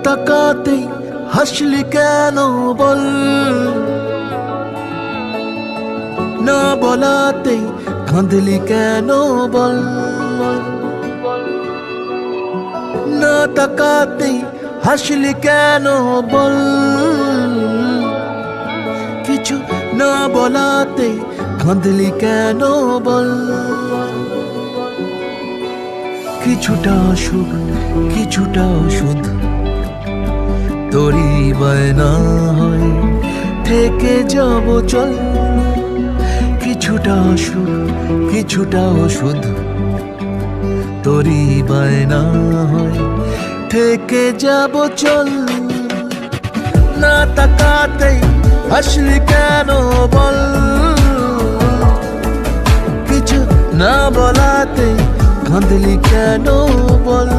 তাকাতেই হাসলি কেন বল, না বলাতেই কাঁদলি কেন বল, না তাকাতেই হাসলি কেন বল, কিছু না বলাতেই কাঁদলি কেন বল। কিছুটা সুখ কিছুটা ওষুধ তোরই বায়না হয় থেকে যাব চল, কিছুটা সুখ কিছুটা ওষুধ তোরই বায়না হয় থেকে যাব চল। না তাকাতেই হাসলি কেন বল, কিছু না বলাতেই কাঁদলি কেন বল।